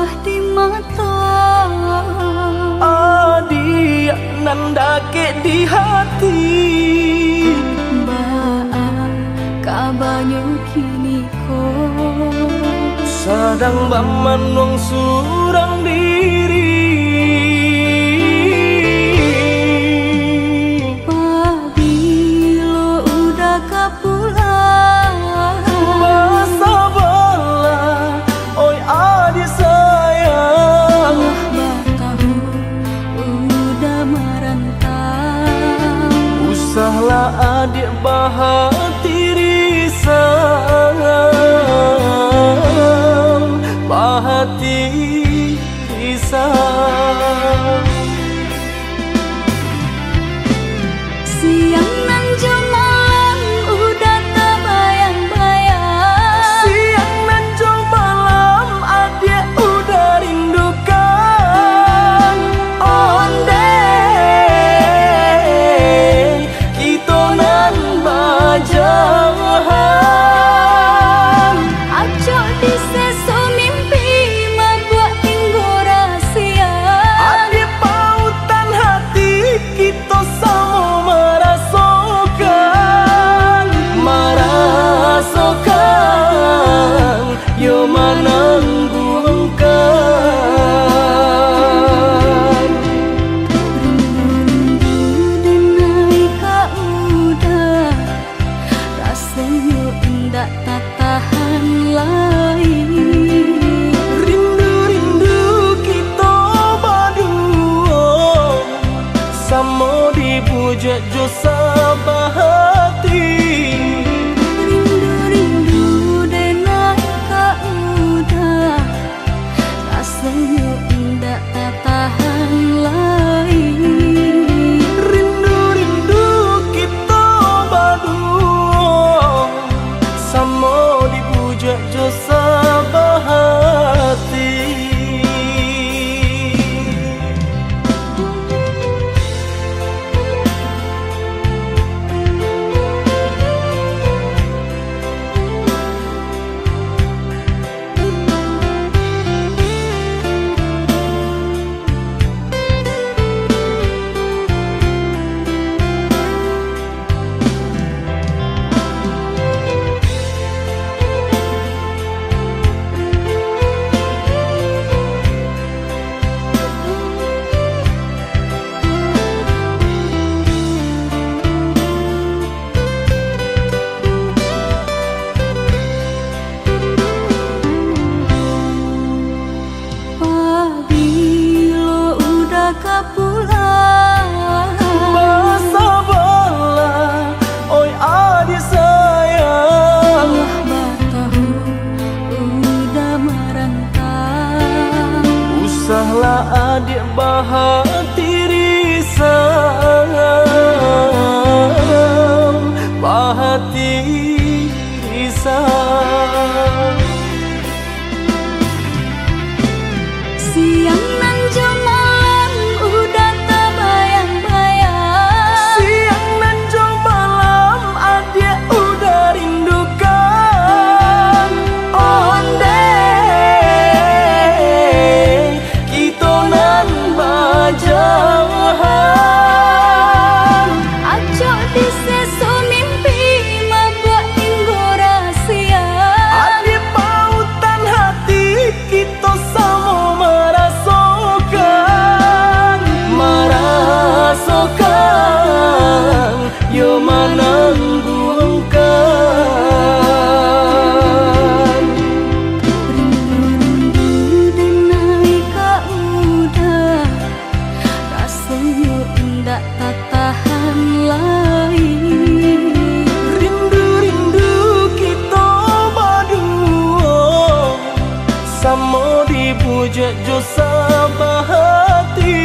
bah di mata, adi nanda ke di hati. Baa kabanyo kini ko Sadang bamanong surang diri. Pabilo udah kapulang, Masa bala, oi adi sayang. batahu udah merantau. Usahlah adik bahati risang, bahati risang. Siang nan malam udah terbayang-bayang. Siang dan jauh malam adik udah rindukan. Onde kita nan bajahan. Acok di seso mimpi membuat tinggal rahasia. Adik pautan hati kita sama merasakan. Merasakan yo menangguhkan. Rindu-rindu denai ka udah, rasanya indah tak tahan lagi. Rindu-rindu kita berdua, sama dipuja jo sabahati. Rindu-rindu denai ka udah, rasanya indah tak tahan lagi. Rindu-rindu kita berdua, sama dipuja jo sabahati. Pabilo udah kapulang, Masa bala, oi adi sayang. batahu udah merantau. Usahlah adik bahati risang, bahati risang. Siang nan malam udah terbayang-bayang. Siang dan jauh malam adik udah rindukan. Onde kita nan bajahan. Acok di seso mimpi membuat tinggal rahasia. Adik pautan hati kita sama merasakan. Merasakan yo menangguhkan. Rindu-rindu denai ka udah, rasanya indah tak tahan lagi. Rindu-rindu kita berdua, sama dipuja jo sabahati.